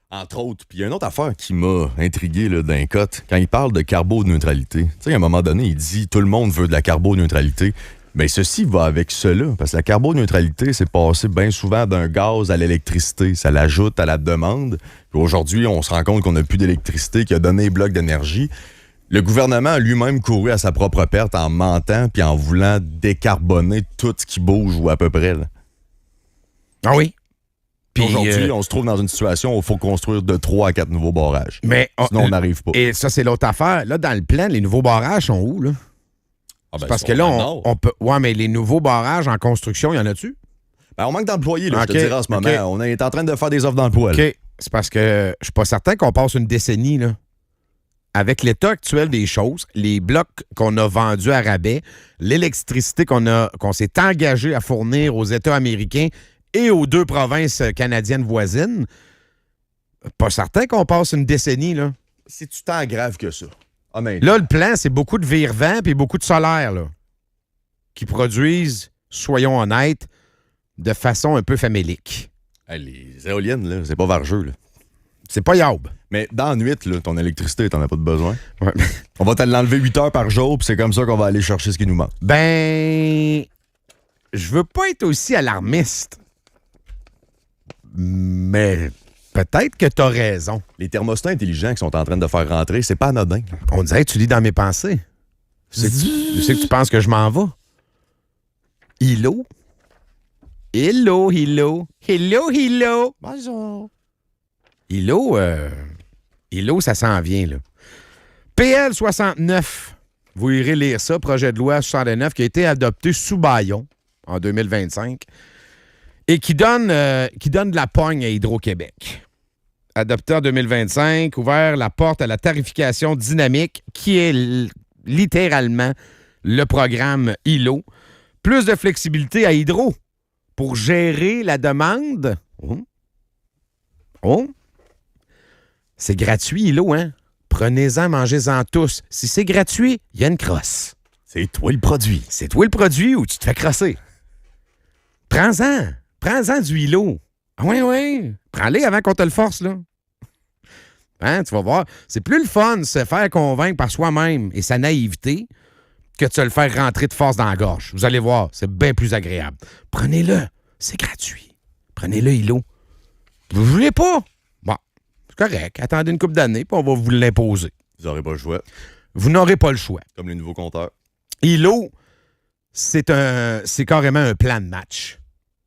Entre autres. Puis il y a une autre affaire qui m'a intrigué là, d'un cote. Quand il parle de carboneutralité, tu sais, à un moment donné, il dit tout le monde veut de la carboneutralité. Bien, ceci va avec cela. Parce que la carboneutralité, c'est passé bien souvent d'un gaz à l'électricité. Ça l'ajoute à la demande. Puis aujourd'hui, on se rend compte qu'on n'a plus d'électricité, qui a donné les blocs d'énergie. Le gouvernement a lui-même couru à sa propre perte en mentant puis en voulant décarboner tout ce qui bouge ou à peu près. Là. Ah oui? Puis aujourd'hui, on se trouve dans une situation où il faut construire de 3 à 4 nouveaux barrages. Mais sinon, on n'arrive pas. Et ça, c'est l'autre affaire. Là, dans le plan, les nouveaux barrages sont où, là? Ah ben, parce que là, on peut... Ouais, mais les nouveaux barrages en construction, il y en a-tu? Ben, on manque d'employés, là, Okay, je te dirais en ce moment. okay. On est en train de faire des offres d'emploi. OK. C'est parce que je suis pas certain qu'on passe une décennie, là. Avec l'état actuel des choses, les blocs qu'on a vendus à rabais, l'électricité qu'on s'est engagé à fournir aux États américains et aux 2 provinces canadiennes voisines, pas certain qu'on passe une décennie, là. C'est-tu tant grave que ça? Là, le plan, c'est beaucoup de vire-vent et beaucoup de solaire, là, qui produisent, soyons honnêtes, de façon un peu famélique. Les éoliennes, là, c'est pas vargeux. Là. C'est pas yaube. Mais dans la nuit, là, ton électricité, t'en as pas de besoin. Ouais. On va te l'enlever 8 heures par jour, puis c'est comme ça qu'on va aller chercher ce qui nous manque. Ben, je veux pas être aussi alarmiste, mais peut-être que t'as raison. Les thermostats intelligents qui sont en train de faire rentrer, c'est pas anodin. On dirait que tu lis dans mes pensées. Je sais que tu penses que je m'en vais. Hello? Hello, hello. Hello, hello. Bonjour. Hello, ça s'en vient, là. PL 69. Vous irez lire ça, projet de loi 69, qui a été adopté sous bâillon en 2025 et qui donne de la pogne à Hydro-Québec. Adopté en 2025, ouvert la porte à la tarification dynamique, qui est littéralement le programme ILO. Plus de flexibilité à Hydro pour gérer la demande. Oh! C'est gratuit, ILO, hein? Prenez-en, mangez-en tous. Si c'est gratuit, il y a une crosse. C'est toi le produit. C'est toi le produit ou tu te fais crosser? Prends-en. Prends-en du ILO. Ah oui. Prends-les avant qu'on te le force, là. Hein, tu vas voir. C'est plus le fun de se faire convaincre par soi-même et sa naïveté que de se le faire rentrer de force dans la gorge. Vous allez voir, c'est bien plus agréable. Prenez-le. C'est gratuit. Prenez-le, ILO. Vous voulez pas? Bon, c'est correct. Attendez une couple d'années, puis on va vous l'imposer. Vous n'aurez pas le choix. Vous n'aurez pas le choix. Comme les nouveaux compteurs. ILO, c'est carrément un plan de match.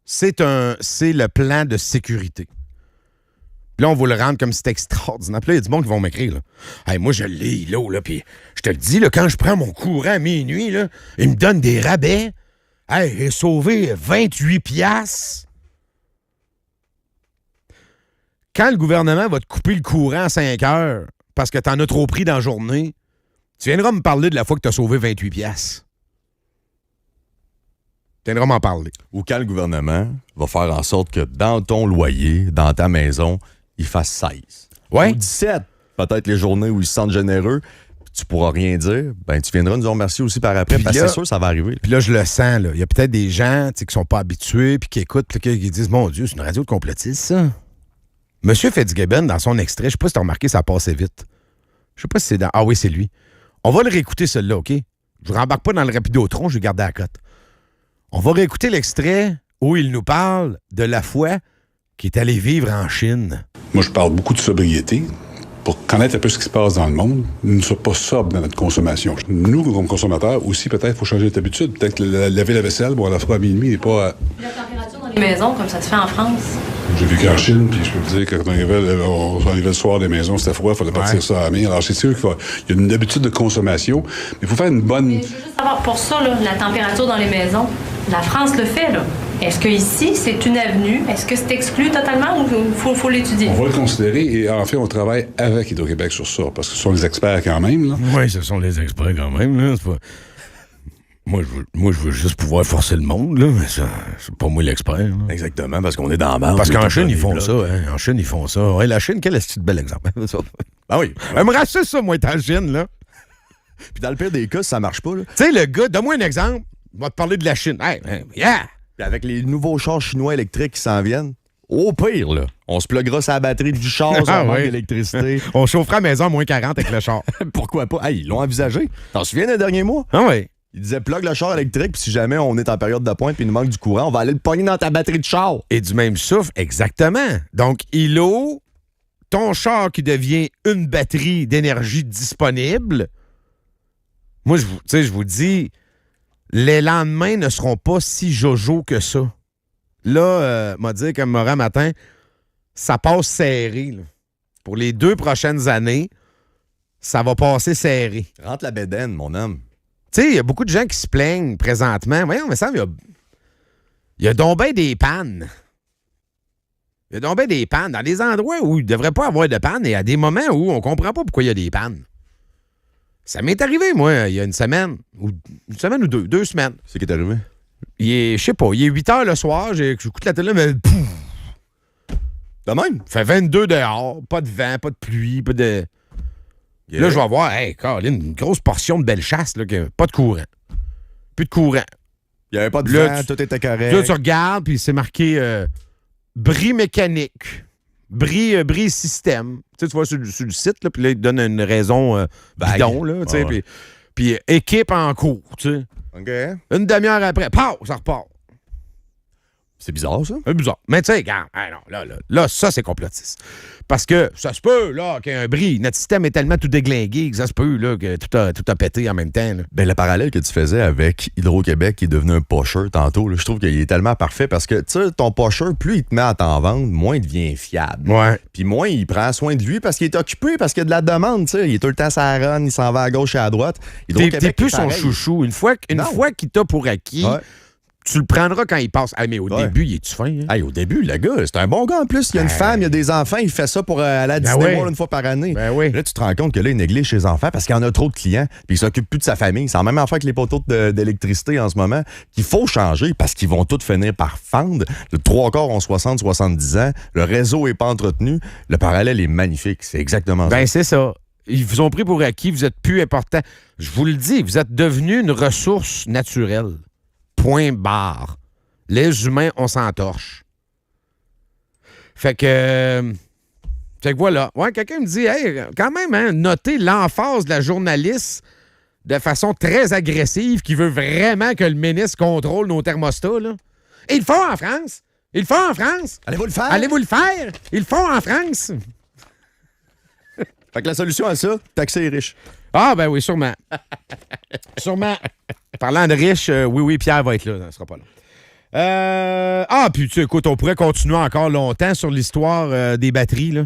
C'est le plan de sécurité. Puis là, on va le rendre comme si c'était extraordinaire. Puis là, il y a du monde qui vont m'écrire, là. Hey, moi, je l'ai, ILO, là, puis je te le dis, là, quand je prends mon courant à minuit, là, il me donne des rabais. Hey, j'ai sauvé 28 piastres. Quand le gouvernement va te couper le courant à 5 heures parce que t'en as trop pris dans la journée, tu viendras me parler de la fois que t'as sauvé 28 piastres. Tu viendras m'en parler. Ou quand le gouvernement va faire en sorte que dans ton loyer, dans ta maison, il fasse 16. Ouais. Ou 17. Peut-être les journées où ils se sentent généreux, puis tu pourras rien dire. Ben, tu viendras nous en remercier aussi par après, Puis parce que là, c'est sûr ça va arriver. Puis là, je le sens, là. Il y a peut-être des gens qui sont pas habitués puis qui écoutent puis qui disent « Mon Dieu, c'est une radio de complotistes, ça. » Monsieur Fitzgibbon, dans son extrait, je sais pas si t'as remarqué, ça passait vite. Je sais pas si c'est dans... Ah oui, c'est lui. On va le réécouter, celui-là, OK? Je ne rembarque pas dans le Rapidotron, je vais garder à la cote. On va réécouter l'extrait où il nous parle de la fois qu'il est allé vivre en Chine. Moi, je parle beaucoup de sobriété pour connaître un peu ce qui se passe dans le monde. Nous ne sommes pas sobres dans notre consommation. Nous, comme consommateurs, aussi, peut-être, il faut changer d'habitude. Peut-être que laver la vaisselle, bon, à la fois à minuit n'est pas... La température dans les maisons, comme ça se fait en France. J'ai vécu en Chine, puis je peux vous dire que quand on arrivait le soir des maisons, c'était froid, il fallait partir ça à la main. Alors, c'est sûr qu'il y a une habitude de consommation, mais il faut faire une bonne... Mais je veux juste savoir, pour ça, là, la température dans les maisons, la France le fait, là. Est-ce que ici, c'est une avenue? Est-ce que c'est exclu totalement ou il faut l'étudier? On va le considérer et en fait, on travaille avec Hydro-Québec sur ça, parce que ce sont les experts quand même. Là. Oui, ce sont les experts quand même. Là. C'est pas... Moi, je veux juste pouvoir forcer le monde, là, mais ça, c'est pas moi l'expert. Là. Exactement, parce qu'on est dans la merde. Parce qu'en Chine, ils font ça. Hein. En Chine, ils font ça. Ouais, la Chine, quel est-ce bel exemple? Ah oui. Elle me rassure ça, moi, être en Chine, là. Puis dans le pire des cas, ça marche pas. Tu sais, le gars, donne-moi un exemple. Il va te parler de la Chine. Hey, yeah! Puis avec les nouveaux chars chinois électriques qui s'en viennent, au pire, là, on se pluguera sur la batterie du char, sans manque d'électricité. On chauffera la maison à moins 40 avec le char. Pourquoi pas? Hey, ils l'ont envisagé. T'en souviens des derniers mois? Ah oui. Ils disaient plug le char électrique, puis si jamais on est en période de pointe puis il nous manque du courant, on va aller le pogner dans ta batterie de char. Et du même souffle, exactement. Donc, ILO, ton char qui devient une batterie d'énergie disponible, moi, je vous dis, les lendemains ne seront pas si jojo que ça. Là, m'a dit comme Morin matin, ça passe serré. Là. Pour les 2 prochaines années, ça va passer serré. Rentre la bédaine, mon homme. Tu sais, il y a beaucoup de gens qui se plaignent présentement. Voyons, mais ça, il y a donc bien des pannes. Il y a donc bien des pannes. Dans des endroits où il ne devrait pas avoir de panne et à des moments où on ne comprend pas pourquoi il y a des pannes. Ça m'est arrivé, moi, il y a une semaine ou 2 semaines. C'est qui est arrivé? Je sais pas, il est 8 heures le soir, j'écoute la télé, mais pouf! De même? Il fait 22 dehors, pas de vent, pas de pluie, pas de... Yeah. Là, je vais voir, hey, Caroline, une grosse portion de belle chasse, là, que pas de courant. Plus de courant. Il n'y avait pas de Là, vent, tout était correct. Là, tu regardes, puis c'est marqué bris mécanique, bris système. Tu sais, tu vois sur le site, là, puis là, il te donne une raison bidon, là, tu sais, puis équipe en cours, tu sais. OK. Une demi-heure après, pow, ça repart. C'est bizarre, ça. C'est bizarre. Mais tu sais, regarde, là, ça, c'est complotiste. Parce que ça se peut, là, qu'il y ait un bris. Notre système est tellement tout déglingué que ça se peut, là, que tout a pété en même temps. Là. Ben, le parallèle que tu faisais avec Hydro-Québec qui est devenu un pusher tantôt, là, je trouve qu'il est tellement parfait parce que, tu sais, ton pusher, plus il te met à t'en vendre, moins il devient fiable. Ouais. Puis moins il prend soin de lui parce qu'il est occupé, parce qu'il y a de la demande, tu sais. Il est tout le temps sur la run, il s'en va à gauche et à droite. T'es plus son chouchou. Une fois qu'il t'a pour acquis, tu le prendras quand il passe. Ah, mais au début, il est-tu fin? Hein? Hey, au début, le gars, c'est un bon gars en plus. Il y a une femme, il y a des enfants, il fait ça pour aller à Disney World une fois par année. Ben oui. Là, tu te rends compte que là, il néglige ses enfants parce qu'il y en a trop de clients, puis il s'occupe plus de sa famille. C'est la même affaire que les poteaux d'électricité en ce moment, qu'il faut changer parce qu'ils vont tous finir par fendre. Le 3/4 ont 60-70 ans, le réseau n'est pas entretenu. Le parallèle est magnifique. C'est exactement ça. Ben, c'est ça. Ils vous ont pris pour acquis, vous êtes plus important. Je vous le dis, vous êtes devenu une ressource naturelle. Point barre. Les humains, on s'entorche. Fait que voilà. Ouais, quelqu'un me dit, hey, quand même, hein, notez l'emphase de la journaliste de façon très agressive qui veut vraiment que le ministre contrôle nos thermostats, là. Et ils le font en France. Ils le font en France. Allez-vous le faire? Allez-vous le faire. Ils le font en France. Fait que la solution à ça, taxer les riches. Ah, ben oui, sûrement. Sûrement. Parlant de riches, oui, Pierre va être là. Ça ne sera pas long. Puis tu sais, écoute, on pourrait continuer encore longtemps sur l'histoire des batteries, là.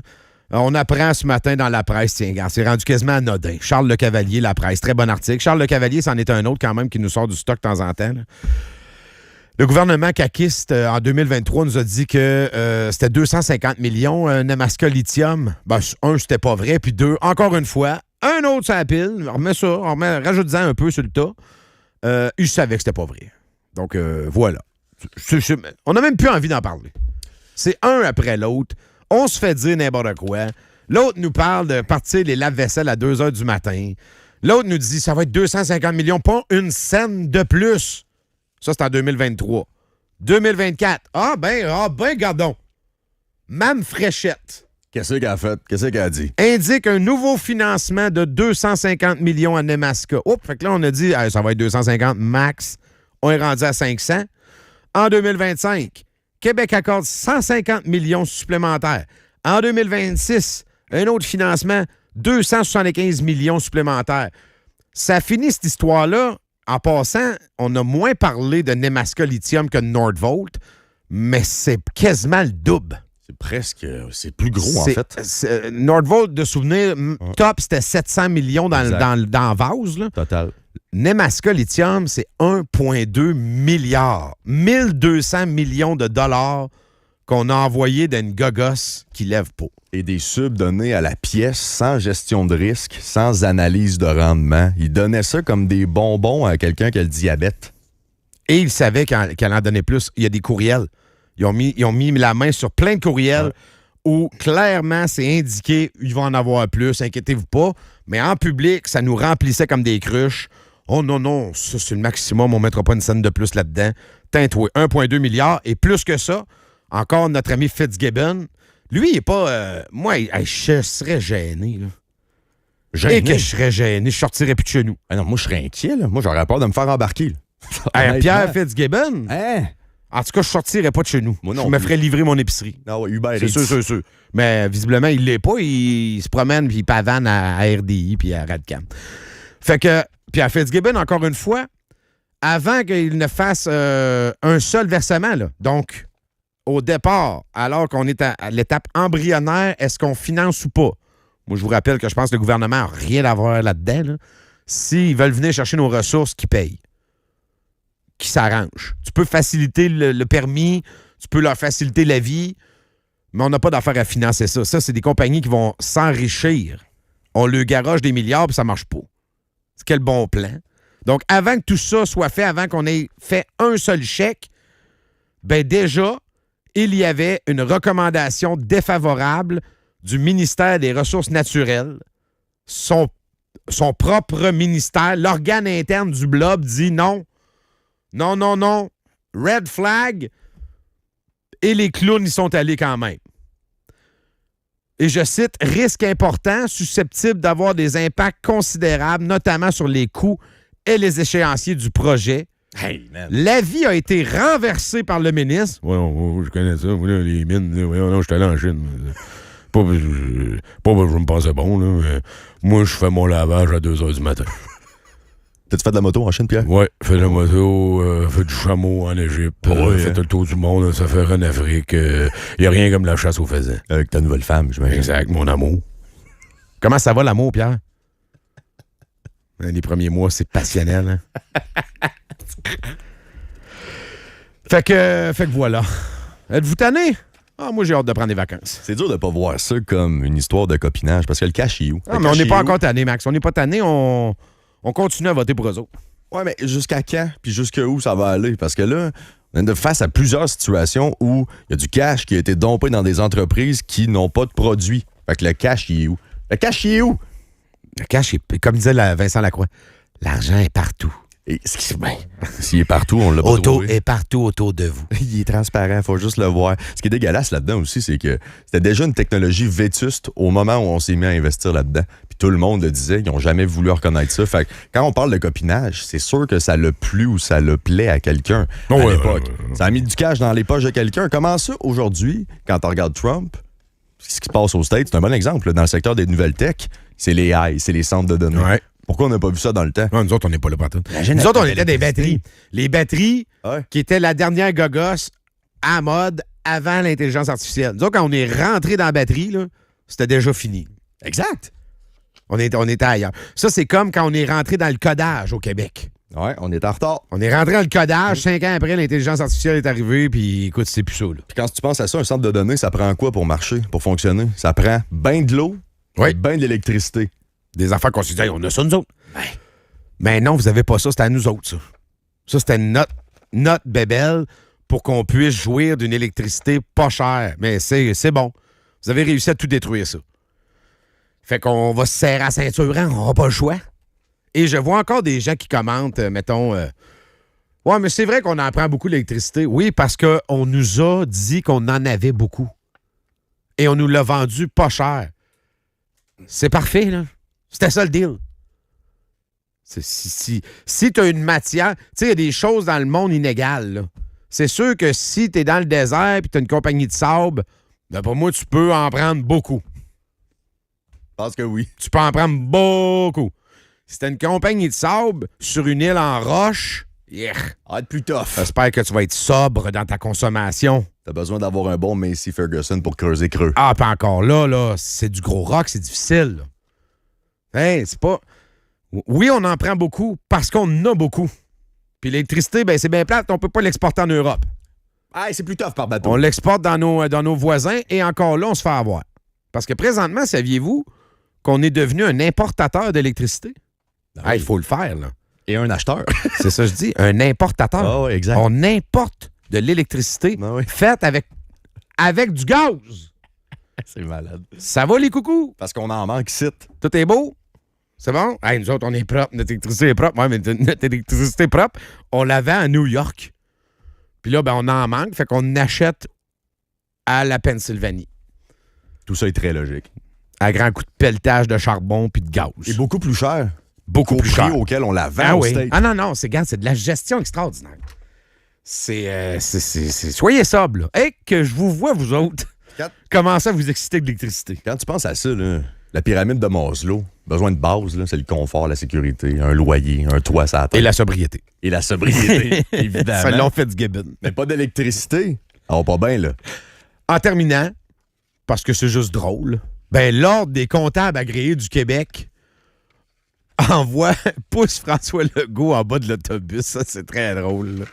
On apprend ce matin dans la presse, tiens, regarde, c'est rendu quasiment anodin. Charles Le Cavalier, la presse, très bon article. Charles Le Cavalier, c'en est un autre quand même qui nous sort du stock de temps en temps, là. Le gouvernement caquiste, en 2023, nous a dit que c'était 250 millions, Nemaska Lithium. Ben, un, c'était pas vrai. Puis deux, encore une fois, un autre sur la pile. Rajoute-en un peu sur le tas. Il savait que c'était pas vrai. Donc, voilà. On n'a même plus envie d'en parler. C'est un après l'autre. On se fait dire n'importe quoi. L'autre nous parle de partir les lave-vaisselle à 2 h du matin. L'autre nous dit ça va être 250 millions, pas une scène de plus. Ça, c'est en 2023. 2024. Ah ben, gardons. Mme Fréchette. Qu'est-ce qu'elle a fait? Qu'est-ce qu'elle a dit? Indique un nouveau financement de 250 millions à Nemaska. Oups, fait que là, on a dit, ça va être 250 max. On est rendu à 500. En 2025, Québec accorde 150 millions supplémentaires. En 2026, un autre financement, 275 millions supplémentaires. Ça finit cette histoire-là. En passant, on a moins parlé de Nemaska Lithium que de Nordvolt, mais c'est quasiment le double. C'est plus gros, en fait. Nordvolt, de souvenir, top, c'était 700 millions dans vase. Là. Total. Nemaska Lithium, c'est 1,2 milliard. 1200 millions de dollars qu'on a envoyés d'une gogosse qui lève pas. Et des subs donnés à la pièce, sans gestion de risque, sans analyse de rendement. Ils donnaient ça comme des bonbons à quelqu'un qui a le diabète. Et ils savaient qu'elle en donnait plus. Il y a des courriels. Ils ont mis la main sur plein de courriels où clairement c'est indiqué ils vont en avoir plus, inquiétez-vous pas. Mais en public, ça nous remplissait comme des cruches. Oh non, ça c'est le maximum, on ne mettra pas une scène de plus là-dedans. Teinte-toi, 1,2 milliard. Et plus que ça, encore notre ami Fitzgibbon, lui, il n'est pas... moi, je serais gêné, là. Gêné? Et que je serais gêné, je sortirais plus de chez nous. Ah non, moi, je serais inquiet, là. Moi, j'aurais peur de me faire embarquer, Pierre Fitzgibbon? Hein? En tout cas, je sortirais pas de chez nous. Moi non je me plus. ferais livrer mon épicerie. Non, Uber C'est sûr. Mais visiblement, il l'est pas. Il se promène puis il pavane à RDI puis à Radcam. Fait que Pierre Fitzgibbon, encore une fois, avant qu'il ne fasse un seul versement, là, donc au départ, alors qu'on est à l'étape embryonnaire, est-ce qu'on finance ou pas? Moi, je vous rappelle que je pense que le gouvernement n'a rien à voir là-dedans. Là. S'ils veulent venir chercher nos ressources, qu'ils payent. Qui s'arrangent. Tu peux faciliter le permis, tu peux leur faciliter la vie, mais on n'a pas d'affaire à financer ça. Ça, c'est des compagnies qui vont s'enrichir. On leur garoche des milliards puis ça marche pas. C'est quel bon plan. Donc, avant que tout ça soit fait, avant qu'on ait fait un seul chèque, ben déjà, il y avait une recommandation défavorable du ministère des Ressources naturelles son propre ministère, l'organe interne du blob dit non. Non, non, non. Red flag. Et les clowns y sont allés quand même. Et je cite, « Risque important, susceptible d'avoir des impacts considérables, notamment sur les coûts et les échéanciers du projet. » Hey, man. L'avis a été renversé par le ministre. Oui, je connais ça. Là, les mines, je suis allé en Chine. Pas que je me pensais bon, là, mais moi, je fais mon lavage à 2 h du matin. T'as-tu fait de la moto en Chine, Pierre? Oui, fait de la moto, fait du chameau en Égypte, fait le tour du monde, ça fait en Afrique. Il n'y a rien comme la chasse aux faisans. Avec ta nouvelle femme, j'imagine. Exact, mon amour. Comment ça va, l'amour, Pierre? Les premiers mois, c'est passionnel. Hein? Fait que voilà. Êtes-vous tanné? Ah, moi, j'ai hâte de prendre des vacances. C'est dur de pas voir ça comme une histoire de copinage, parce que le cash est où? Ah, mais on n'est pas encore tanné, Max. On n'est pas tanné, on continue à voter pour eux autres. Ouais, mais jusqu'à quand? Puis jusqu'à où ça va aller? Parce que là, on est face à plusieurs situations où il y a du cash qui a été dompé dans des entreprises qui n'ont pas de produits. Fait que le cash, il est où? Le cash, il est où? Le cash, comme disait Vincent Lacroix, l'argent est partout. Et s'il est partout, on l'a pas trouvé. Est partout autour de vous. Il est transparent, faut juste le voir. Ce qui est dégueulasse là-dedans aussi, c'est que c'était déjà une technologie vétuste au moment où on s'est mis à investir là-dedans. Puis tout le monde le disait, ils n'ont jamais voulu reconnaître ça. Fait que quand on parle de copinage, c'est sûr que ça l'a plu ou ça l'a plaît à quelqu'un à l'époque. Ça a mis du cash dans les poches de quelqu'un. Comment ça, aujourd'hui, quand on regarde Trump, ce qui se passe aux States, c'est un bon exemple. Dans le secteur des nouvelles tech, c'est les AI, c'est les centres de données. Ouais. Pourquoi on n'a pas vu ça dans le temps? Non, nous autres, on n'est pas là partout. Nous autres, on était des batteries. Les batteries qui étaient la dernière gogosse à mode avant l'intelligence artificielle. Nous autres, quand on est rentré dans la batterie, là, c'était déjà fini. Exact. On était ailleurs. Ça, c'est comme quand on est rentré dans le codage au Québec. Ouais, on est en retard. On est rentré dans le codage, 5 ans après, l'intelligence artificielle est arrivée, puis écoute, c'est plus ça. Là. Puis quand tu penses à ça, un centre de données, ça prend quoi pour marcher, pour fonctionner? Ça prend ben de l'eau, ben de l'électricité. Des affaires qu'on se dit, on a ça, nous autres. Mais non, vous n'avez pas ça, c'était à nous autres, ça. Ça, c'était notre bébelle pour qu'on puisse jouir d'une électricité pas chère. Mais c'est bon. Vous avez réussi à tout détruire, ça. Fait qu'on va se serrer à ceinture, hein? On n'aura pas le choix. Et je vois encore des gens qui commentent, mettons, ouais, mais c'est vrai qu'on en prend beaucoup d'électricité. Oui, parce qu'on nous a dit qu'on en avait beaucoup. Et on nous l'a vendu pas cher. C'est parfait, là. C'était ça le deal. Si tu as une matière... Tu sais, il y a des choses dans le monde inégales, là. C'est sûr que si tu es dans le désert et tu as une compagnie de sable, pour moi, tu peux en prendre beaucoup. Je pense que oui. Tu peux en prendre beaucoup. Si tu as une compagnie de sable sur une île en roche, être plus tough. J'espère que tu vas être sobre dans ta consommation. T'as besoin d'avoir un bon Macy Ferguson pour creuser creux. Ah, pas encore là, c'est du gros rock, c'est difficile, là. Hey, c'est pas... Oui, on en prend beaucoup parce qu'on en a beaucoup. Puis l'électricité, ben c'est bien plate, on peut pas l'exporter en Europe. Ah, c'est plus tough par bateau. On l'exporte dans nos voisins et encore là, on se fait avoir. Parce que présentement, saviez-vous qu'on est devenu un importateur d'électricité? Ah, il faut le faire, là. Et un acheteur. C'est ça que je dis, un importateur. Ah oui, exact. On importe de l'électricité faite avec du gaz. C'est malade. Ça va, les coucous? Parce qu'on en manque ici. Tout est beau? C'est bon? Hey, nous autres, on est propre. Notre électricité est propre. Ouais, mais notre électricité propre, on la vend à New York. Puis là, ben, on en manque. Fait qu'on achète à la Pennsylvanie. Tout ça est très logique. À grand coup de pelletage de charbon puis de gaz. Et beaucoup plus cher. Beaucoup plus cher. Auquel on la vend au States. Ah non, c'est de la gestion extraordinaire. Soyez sobre, là. Hey, que je vous vois, vous autres, commencez à vous exciter avec l'électricité. Quand tu penses à ça, là, la pyramide de Maslow, besoin de base, là, c'est le confort, la sécurité, un loyer, un toit sur la tête. Et la sobriété. Et la sobriété, évidemment. Ça l'ont fait du Gibbon. Mais pas d'électricité. Alors, pas bien, là. En terminant, parce que c'est juste drôle, ben l'Ordre des comptables agréés du Québec pousse François Legault en bas de l'autobus. Ça, c'est très drôle, là.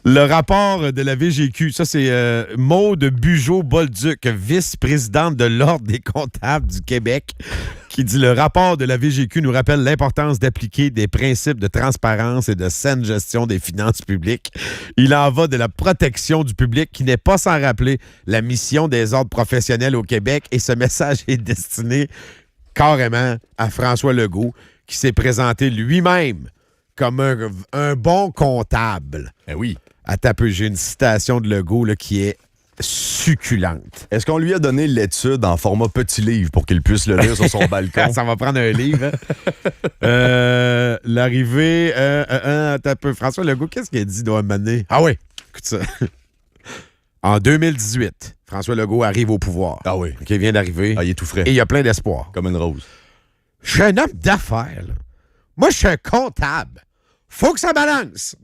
Le rapport de la VGQ, ça, c'est Maude Bugeaud-Bolduc, vice-présidente de l'Ordre des comptables du Québec, qui dit « Le rapport de la VGQ nous rappelle l'importance d'appliquer des principes de transparence et de saine gestion des finances publiques. Il en va de la protection du public qui n'est pas sans rappeler la mission des ordres professionnels au Québec et ce message est destiné carrément à François Legault, qui s'est présenté lui-même comme un bon comptable. Ben oui. Attends un peu, j'ai une citation de Legault là, qui est succulente. Est-ce qu'on lui a donné l'étude en format petit livre pour qu'il puisse le lire sur son balcon? Ça va prendre un livre. Hein? L'arrivée... attends un peu. François Legault, qu'est-ce qu'il a dit doit m'amener? Ah oui, écoute ça. En 2018, François Legault arrive au pouvoir. Ah oui. Qui vient d'arriver. Ah, il est tout frais. Et il y a plein d'espoir. Comme une rose. Je suis un homme d'affaires. Là. Moi, je suis un comptable. Faut que ça balance.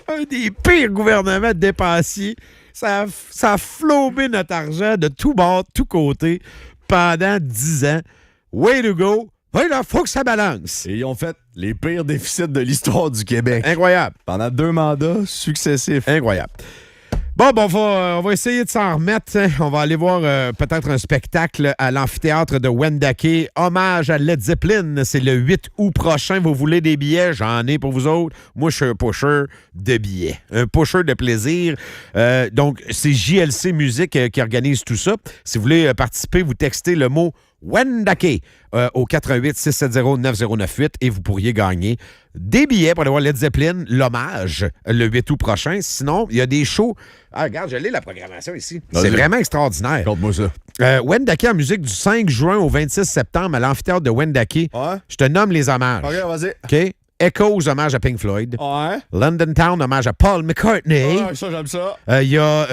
Un des pires gouvernements dépensiers. Ça a flobé notre argent de tout bord, de tout côté pendant 10 ans. Way to go. Oui, là, faut que ça balance. Et ils ont fait les pires déficits de l'histoire du Québec. Incroyable. Pendant 2 mandats successifs. Incroyable. Bon, on va essayer de s'en remettre. On va aller voir peut-être un spectacle à l'amphithéâtre de Wendake. Hommage à Led Zeppelin. C'est le 8 août prochain. Vous voulez des billets? J'en ai pour vous autres. Moi, je suis un pusher de billets. Un pusher de plaisir. Donc, c'est JLC Musique qui organise tout ça. Si vous voulez participer, vous textez le mot Wendake au 88-670-9098 et vous pourriez gagner des billets pour aller voir Led Zeppelin, l'hommage, le 8 août prochain. Sinon, il y a des shows. Ah, regarde, je l'ai la programmation ici. C'est vraiment extraordinaire. Compte-moi ça. Wendake en musique du 5 juin au 26 septembre à l'amphithéâtre de Wendake. Ouais. Je te nomme les hommages. OK, vas-y. OK? Echoes, hommage à Pink Floyd. Ouais. London Town, hommage à Paul McCartney. Ouais, ça, j'aime ça. Il y a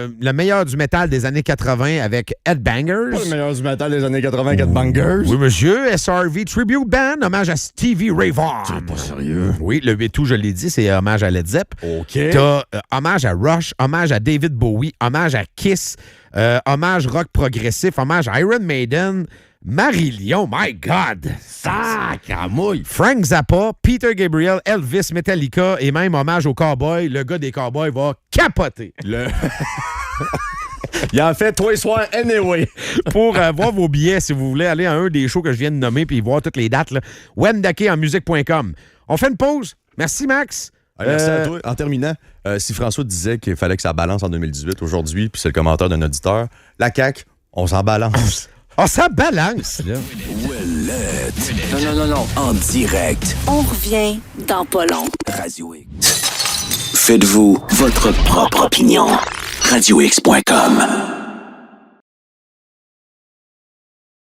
le meilleur du métal des années 80 avec Headbangers. Pas le meilleur du métal des années 80, Headbangers. Oui, monsieur. SRV Tribute Band, hommage à Stevie Ray Vaughan. C'est pas sérieux. Oui, le 8 août, je l'ai dit, c'est hommage à Led Zepp. OK. T'as hommage à Rush, hommage à David Bowie, hommage à Kiss, hommage rock progressif, hommage à Iron Maiden, Marie-Lyon, my God! Sacramouille! Frank Zappa, Peter Gabriel, Elvis, Metallica et même hommage au cowboy. Le gars des cowboys va capoter. Il en fait tous les soirs anyway. Pour voir vos billets, si vous voulez aller à un des shows que je viens de nommer puis voir toutes les dates, wendakeonmusique.com. On fait une pause. Merci, Max. Merci à toi. En terminant, si François disait qu'il fallait que ça balance en 2018 aujourd'hui, puis c'est le commentaire d'un auditeur, la CAQ, on s'en balance. Ah, ça balance, là. Non. En direct. On revient dans pas long. Radio X. Faites-vous votre propre opinion. RadioX.com.